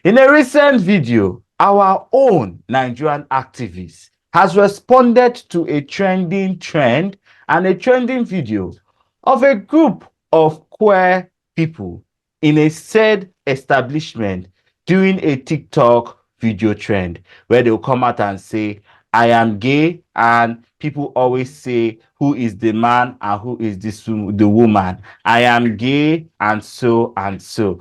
In a recent video, our own Nigerian activist has responded to a trending trend and a trending video of a group of queer people in a said establishment doing a TikTok video trend where they'll come out and say, I am gay, and people always say, who is the man and who is the woman? I am gay and so and so.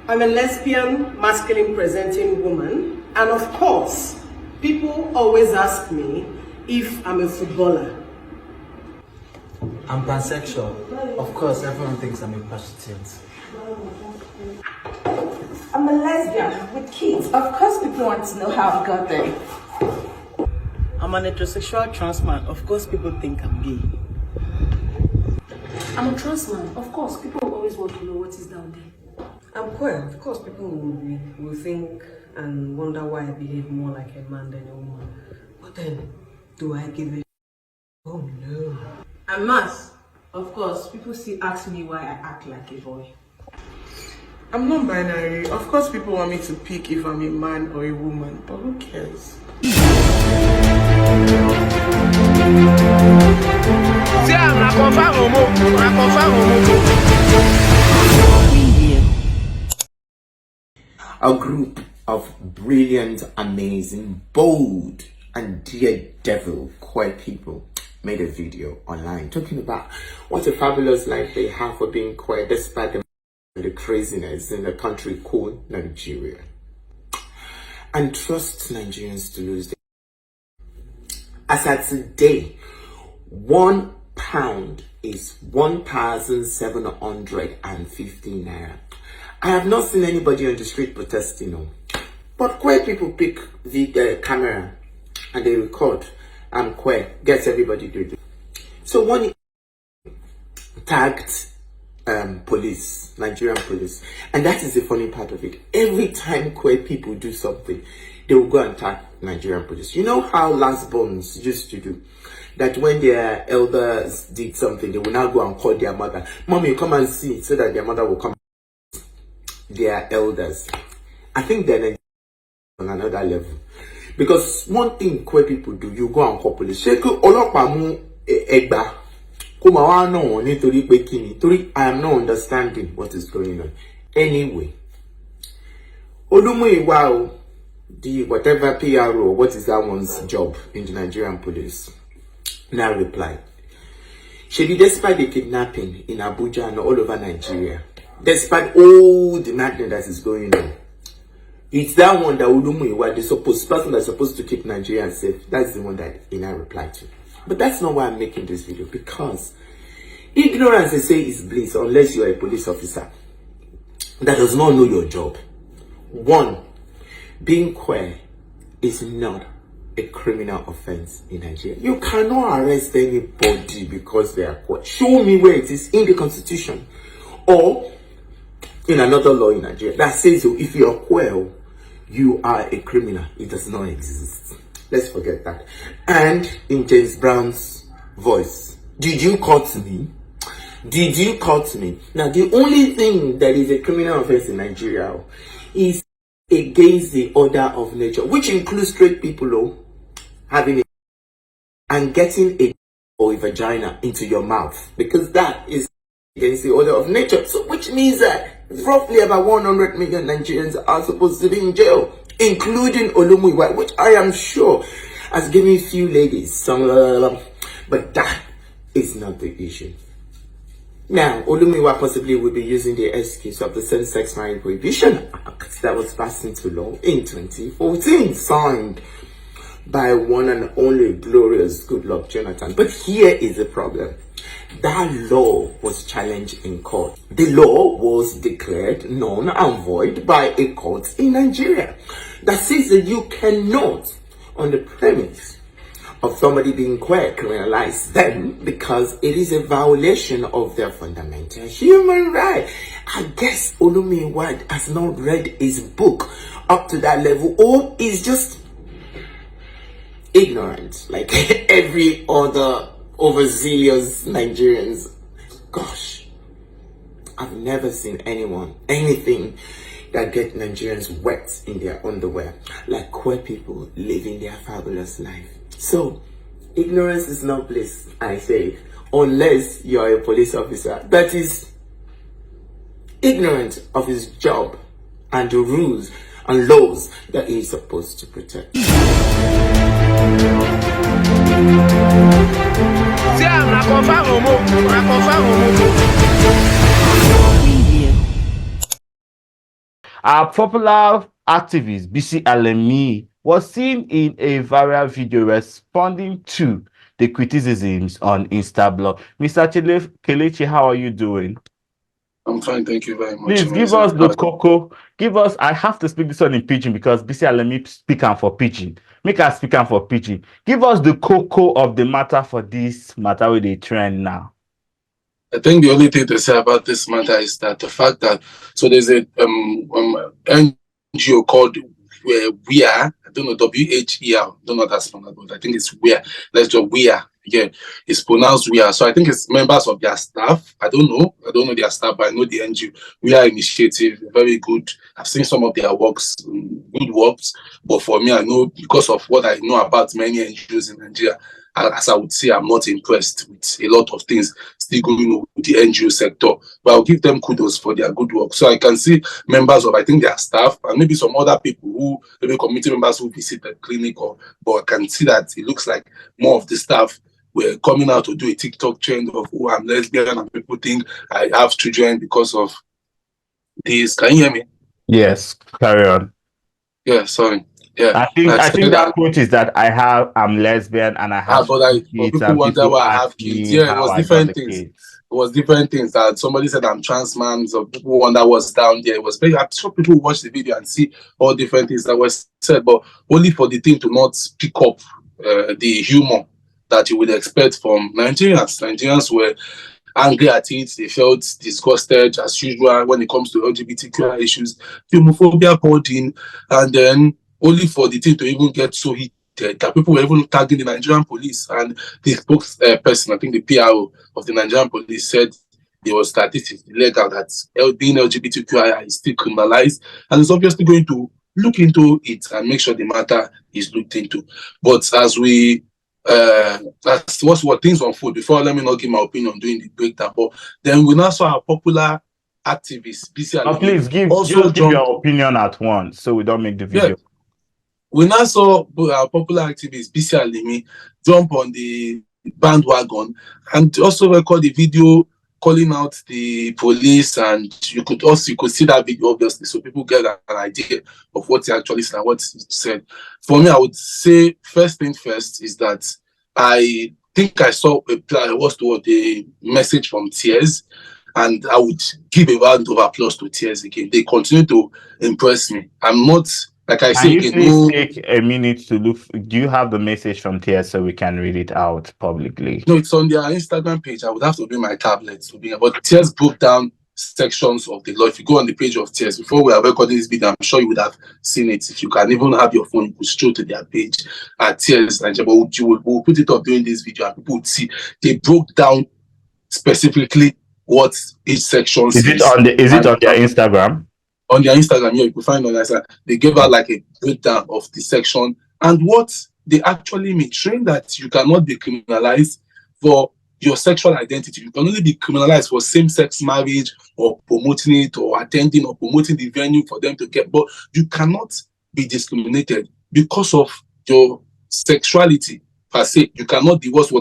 I'm a lesbian, masculine presenting woman, and of course, people always ask me if I'm a footballer. I'm pansexual. Of course, everyone thinks I'm a prostitute. I'm a lesbian with kids. Of course, people want to know how I got there. I'm an heterosexual trans man. Of course, people think I'm gay. I'm a trans man. Of course, people always want to know what is down there. I'm queer. Of course, people will think and wonder why I behave more like a man than a woman. But then, do I give it? Oh no. I'm mass. Of course, people still ask me why I act like a boy. I'm non-binary. Of course, people want me to pick if I'm a man or a woman, but who cares? A group of brilliant, amazing, bold, and daredevil queer people made a video online talking about what a fabulous life they have for being queer despite the craziness in a country called Nigeria. And trust Nigerians to lose their... As at today, £1 is 1,750 naira. I have not seen anybody on the street protesting, no. But queer people pick the camera and they record. I'm queer. Gets everybody to do. So one tagged police, Nigerian police, and that is the funny part of it. Every time queer people do something, they will go and tag Nigerian police. You know how last borns used to do? That when their elders did something, they will now go and call their mother. Mommy, come and see, so that their mother will come. Their elders. I think they're on another level. Because one thing queer people do, you go and call police. I am not understanding what is going on. Anyway, wow, the whatever PRO, what is that one's job in the Nigerian police? Now replied, Shebi, despite the kidnapping in Abuja and all over Nigeria, despite all the madness that is going on, it's that one that Ulumu, the person that's supposed to keep Nigerians safe, that's the one that Ina replied to. But that's not why I'm making this video, because ignorance, they say, is bliss unless you are a police officer that does not know your job. One, being queer is not a criminal offense in Nigeria. You cannot arrest anybody because they are queer. Show me where it is in the constitution or in another law in Nigeria that says if you are queer, you are a criminal. It does not exist. Let's forget that. And in James Brown's voice, did you cut me? Did you cut me? Now, the only thing that is a criminal offense in Nigeria is against the order of nature, which includes straight people having and getting a or a vagina into your mouth, because that is against the order of nature. So, which means that roughly about 100 million Nigerians are supposed to be in jail, including Olumuyiwa, which I am sure has given few ladies some, but that is not the issue. Now, Olumuyiwa possibly will be using the excuse of the Same-Sex Marriage Prohibition Act that was passed into law in 2014, signed by one and only glorious Goodluck Jonathan. But here is the problem. That law was challenged in court. The law was declared null and void by a court in Nigeria that says that you cannot, on the premise of somebody being queer, criminalize them because it is a violation of their fundamental human right. I guess Olumuyiwa has not read his book up to that level, or is just ignorant like every other overzealous Nigerians. Gosh, I've never seen anything that that get Nigerians wet in their underwear, like queer people living their fabulous life. So, ignorance is not bliss, I say, unless you're a police officer that is ignorant of his job and the rules and laws that he's supposed to protect. Our popular activist, Bisi Alimi, was seen in a viral video responding to the criticisms on Instablog. Mr. Kelechi, how are you doing? I'm fine, thank you very much. Please give us the cocoa. I have to speak this one in pidgin because Bisi Alimi speak am for pidgin. Make us speak am for pidgin. Give us the cocoa of the matter for this matter with the trend now. I think the only thing to say about this matter is that the fact that there's a NGO called WEA, I don't know, WHER, don't know that's from that, but I think it's WEA. Let's just WEA. Yeah, it's pronounced WEA. So I think it's members of their staff. I don't know their staff, but I know the NGO WEA initiative, very good. I've seen some of their works, good works. But for me, I know because of what I know about many NGOs in Nigeria, as I would say, I'm not impressed with a lot of things still going on with the NGO sector. But I'll give them kudos for their good work. So I can see members of, I think, their staff and maybe some other people who, maybe community members who visit the clinic, but I can see that it looks like more of the staff were coming out to do a TikTok trend of, oh, I'm lesbian, and people think I have children because of this. Can you hear me? Yes, carry on. Yeah, sorry. Yeah, I think that quote is that I'm lesbian and I have kids. People wonder why I have kids. Yeah, it was different things. It was different things that somebody said I'm trans man, so people wonder what's down there. It was very, I'm sure people watch the video and see all different things that were said, but only for the thing to not pick up the humor that you would expect from Nigerians. Nigerians were angry at it. They felt disgusted as usual when it comes to LGBTQI issues. Homophobia poured in, and then only for the thing to even get so heated that people were even tagging the Nigerian police. And the spokesperson, I think the PRO of the Nigerian police, said it was that this is illegal, that being LGBTQI is still criminalized, and it's obviously going to look into it and make sure the matter is looked into. But as we that's what things unfold. Before, let me not give my opinion on doing the breakdown. But then we now saw our popular activist, Bisi Alimi. Please give your opinion at once so we don't make the video. Yeah. We now saw our popular activist, Bisi Alimi, jump on the bandwagon and also record the video calling out the police, and you could see that video obviously, so people get an idea of what he actually said and what he said. For me, I would say first thing first is that I think I saw a message from Tears, and I would give a round of applause to Tears again. They continue to impress me. I'm not, like I say, please take a minute to look. Do you have the message from Tears so we can read it out publicly? No, it's on their Instagram page. I would have to bring my tablet to be, but Tears broke down sections of the law. If you go on the page of Tears, before we are recording this video, I'm sure you would have seen it. If you can even have your phone, you could stroll to their page at Tears Nigeria. But we'll put it up during this video and people would see. They broke down specifically what each section says. Is it on their Instagram? On their Instagram, yeah, you can find on Instagram. They gave out like a breakdown of the section and what they actually mean, showing that you cannot be criminalized for your sexual identity. You can only be criminalized for same-sex marriage or promoting it or attending or promoting the venue for them to get, but you cannot be discriminated because of your sexuality per se. You cannot be put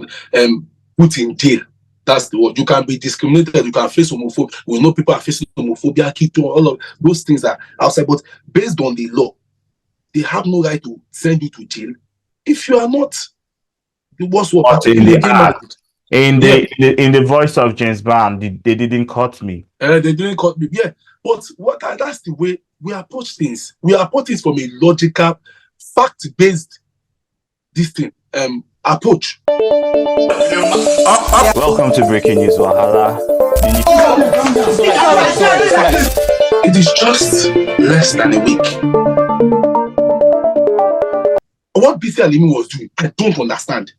in jail. That's the word. You can be discriminated. You can face homophobia. We know people are facing homophobia, keto, all of those things are outside. But based on the law, they have no right to send you to jail if you are not. In the voice of James Brown, they didn't cut me. They didn't cut me. Yeah, but that's the way we approach things. We approach things from a logical, fact-based approach. Welcome to Breaking News Wahala. It is just less than a week. What Bisi Alimi was doing, I don't understand.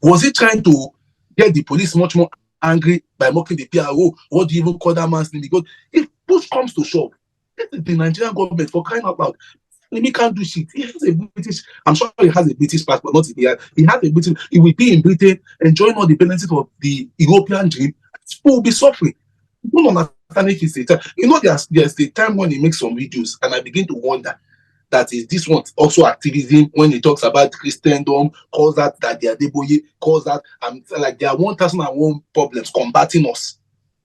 Was he trying to get the police much more angry by mocking the PRO? What do you even call that man's name? Because if push comes to shove, This is the Nigerian government, for crying out loud. Alimi can't do shit. He has a British, I'm sure he has a British passport, not he has a British, he will be in Britain enjoying all the benefits of the European dream. People will be suffering. You don't understand if it's a time. You know, there's the time when he makes some videos, and I begin to wonder that is this one also activism when he talks about Christendom, calls that they are Deboye, calls that like there are 1,001 problems combating us.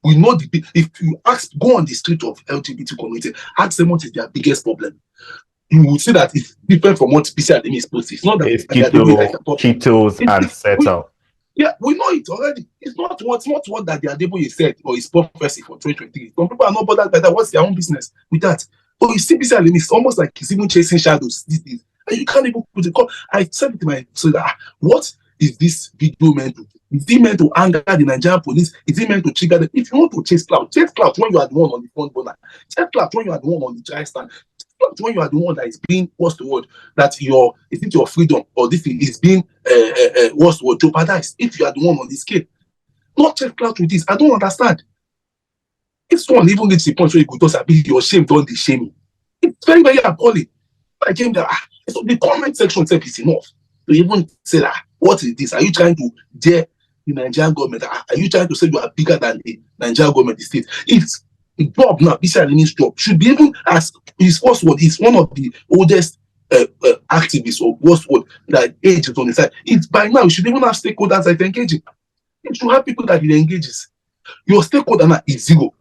We know if you go on the street of LGBT community, ask them what is their biggest problem. You will see that it's different from what Bisi Alimi is posting. It's not that it's ketos and settle. Yeah, we know it already. It's not what that the Adeboye said or his prophecy for 2023. Some people are not bothered by that. What's their own business with that? But you see, Bisi Alimi, it's almost like he's even chasing shadows these days. And you can't even put it. I said it to my so that what is this video meant to? Is it meant to anger the Nigerian police? Is it meant to trigger them? If you want to chase Clout when you are the one on the front burner. Chase Clout when you are the one on the dry stand. When you are the one that is being, what's the word, that is it your freedom or this is being what's the word, jeopardized, if you are the one on the scale. Not check Clout with this. I don't understand. If someone even gets the point where you could just be your shame, don't be shaming. It's very, very appalling. I came there, so the comment section itself is enough to even say that, what is this? Are you trying to dare the Nigerian government? Are you trying to say you are bigger than the Nigerian government, the state? It's a job now, Bisi Alimi's job should be even as his first word. He's one of the oldest activists, or worst word, that age is on the side. It's by now, you should even have stakeholders that engage him. You should have people that he engages. Your stakeholder now is zero.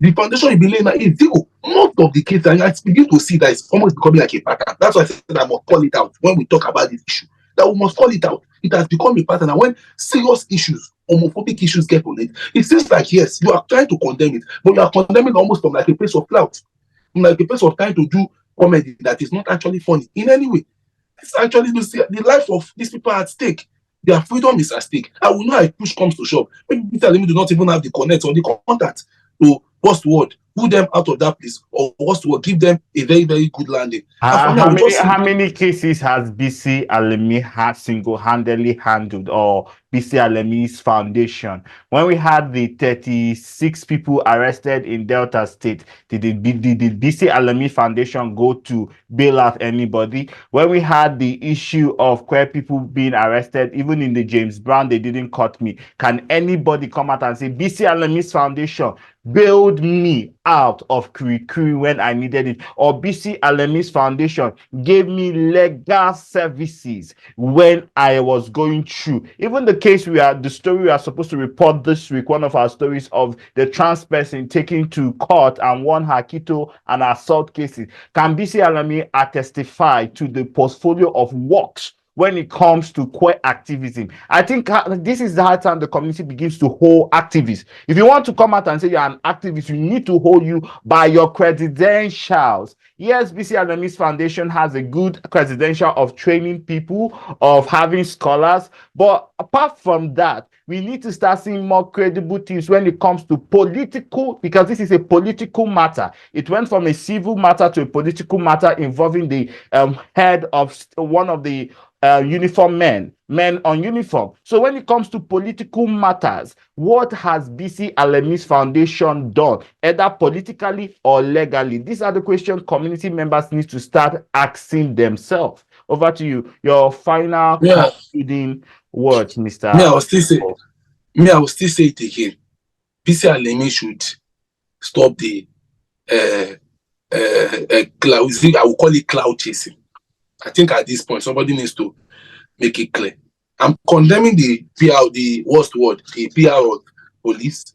The foundation you believe now is zero. Most of the cases, and I begin to see that it's almost becoming like a pattern. That's why I said I must call it out when we talk about this issue. That we must call it out. It has become a pattern. And when serious issues, homophobic issues get on it, it seems like, yes, you are trying to condemn it, but you are condemning almost from like a place of clout, from like a place of trying to do comedy that is not actually funny in any way. It's actually the life of these people at stake. Their freedom is at stake. And we know if push comes to shove, maybe Alimi do not even have the connect or the contact to, what's the word, pull them out of that place, or what's the word, give them a very, very good landing. How many cases has Bisi Alimi single-handedly handled, or Bisi Alimi's foundation? When we had the 36 people arrested in Delta State, did Bisi Alimi Foundation go to bail out anybody? When we had the issue of queer people being arrested, even in the James Brown, they didn't cut me. Can anybody come out and say, Bisi Alimi's foundation bailed me out of Kirikiri when I needed it, or Bisi Alimi's foundation gave me legal services when I was going through? Even the case the story we are supposed to report this week, one of our stories of the trans person taken to court and won her keto and assault cases. Can Bisi Alimi testify to the portfolio of works when it comes to queer activism? I think this is the high time the community begins to hold activists. If you want to come out and say you're an activist, you need to hold you by your credentials. Yes, Bisi Alimi's foundation has a good credential of training people, of having scholars, but apart from that, we need to start seeing more credible things when it comes to political, because this is a political matter. It went from a civil matter to a political matter involving the head of one of the uniform men on uniform. So when it comes to political matters, what has Bisi Alimi's foundation done, either politically or legally? These are the questions community members need to start asking themselves. Over to you. Your final concluding words, Mr. I will still say it again. Bisi Alimi should stop the cloud. I will call it cloud chasing. I think at this point, somebody needs to make it clear. I'm condemning the PR, the worst word, the PR of police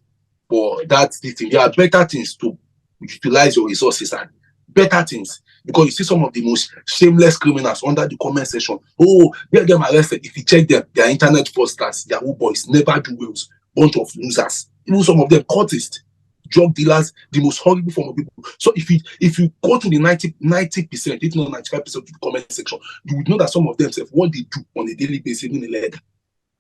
for that thing. There are better things to utilize your resources and better things, because you see some of the most shameless criminals under the comment section. Oh, get them arrested. If you check them, they are internet fraudsters, they are old boys, never do wells, bunch of losers. Even some of them cultists, drug dealers, the most horrible form of people. So if you go to the 90%, if not 95% of the comment section, you would know that some of them, what they do on a daily basis, even illegal,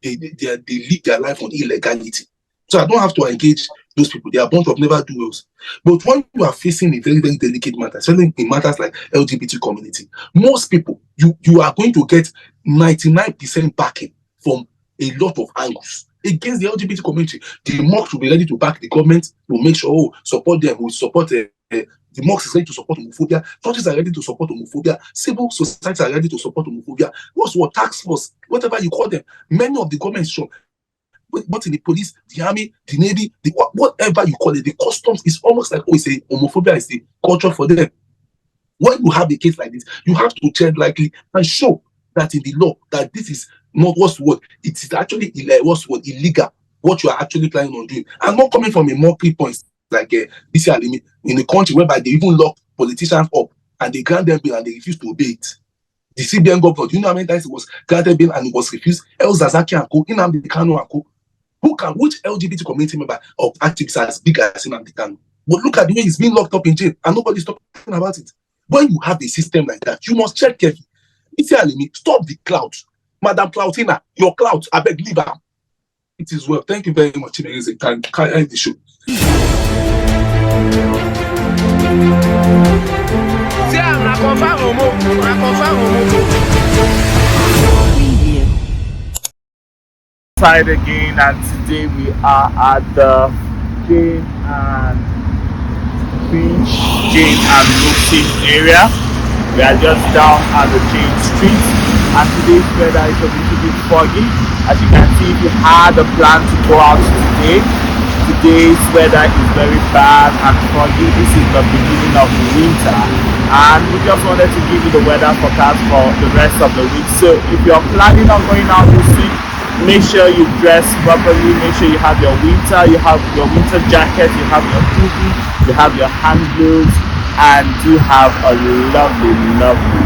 they live their life on illegality. So I don't have to engage those people. They are a bunch of never do wells. But when you are facing a very, very delicate matter, especially in matters like LGBT community, most people, you are going to get 99% backing from a lot of angles against the LGBT community. The mosques will be ready to back the government to make sure, support them, will support The mosques is ready to support homophobia. Churches are ready to support homophobia. Civil societies are ready to support homophobia. What's what task force, whatever you call them, many of the governments show. But in the police, the army, the navy, whatever you call it, the customs is almost like, it's a homophobia is the culture for them. When you have a case like this, you have to tread lightly and show that in the law that this is not it is actually illegal, what you are actually planning on doing, and not coming from a mockery point like Bisi Alimi in a country whereby they even lock politicians up and they grant them bill and they refuse to obey it. The CBN governor, do you know how many times it was granted bill and it was refused? El Zazaki and Co, Nnamdi Kanu and Co. Which LGBT community member or activist as big as Nnamdi Kanu? But look at the way he's being locked up in jail and nobody's talking about it. When you have a system like that, you must check carefully. Bisi Alimi, stop the clout. Madam Cloutina, your clout, I beg, leave her. It is well. Thank you very much. Can end the show. Side again, and today we are at the Jane and Roofing area. We are just down at the Jane Street, and today's weather is a little bit foggy. As you can see, if you had a plan to go out today, today's weather is very bad and foggy. This is the beginning of winter, and we just wanted to give you the weather forecast for the rest of the week. So if you're planning on going out this week, make sure you dress properly. Make sure you have your winter jacket, you have your hoodie, you have your hand gloves, and do have a lovely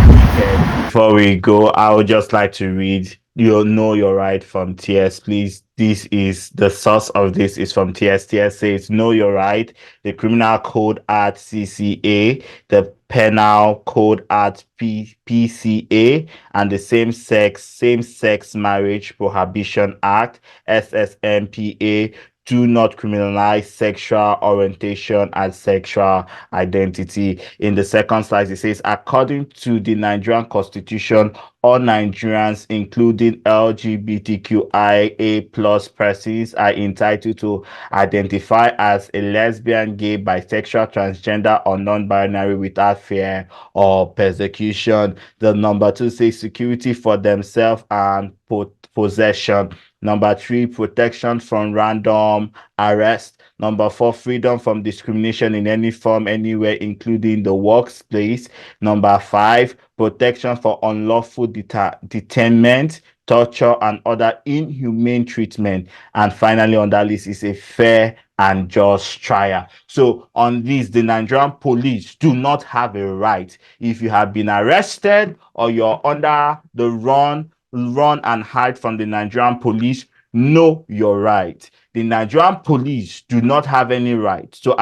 weekend. Before we go, I would just like to read "You'll Know Your Right" from TS, please. This is the source of this is from TS. TS says, "Know your right. The criminal code at CCA, the penal code at PCA, and the same-sex marriage prohibition act SSMPA do not criminalize sexual orientation and sexual identity." In the second slide, it says, according to the Nigerian Constitution, all Nigerians, including LGBTQIA+ persons, are entitled to identify as a lesbian, gay, bisexual, transgender, or non-binary without fear or persecution. The number 2 says security for themselves and possession. Number 3, protection from random arrest. Number 4, freedom from discrimination in any form, anywhere, including the workplace. Number 5, protection for unlawful detainment, torture, and other inhumane treatment. And finally on that list is a fair and just trial. So on this, the Nigerian police do not have a right. If you have been arrested or you're under the run and hide from the Nigerian police, know your right. The Nigerian police do not have any right to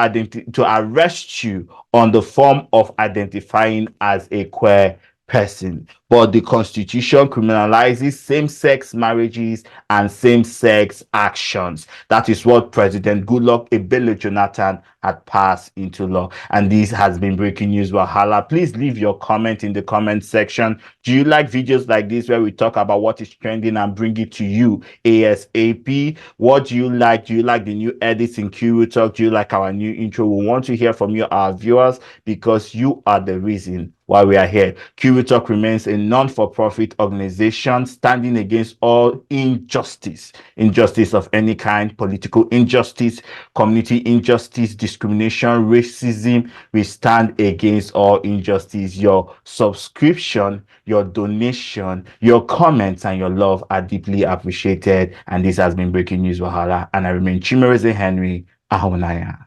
arrest you on the form of identifying as a queer person. But the Constitution criminalizes same-sex marriages and same-sex actions. That is what President Goodluck Ebele Jonathan had passed into law. And this has been Breaking News Wahala. Please leave your comment in the comment section. Do you like videos like this where we talk about what is trending and bring it to you ASAP? What do you like? Do you like the new edits in Q Talk? Do you like our new intro? We want to hear from you, our viewers, because you are the reason why we are here. Q Talk remains a non-for-profit organization standing against all injustice of any kind: political injustice, community injustice, discrimination, racism. We stand against all injustice. Your subscription, your donation, your comments, and your love are deeply appreciated. And this has been Breaking News Wahala, and I remain Chimereze Henry Ahunaya.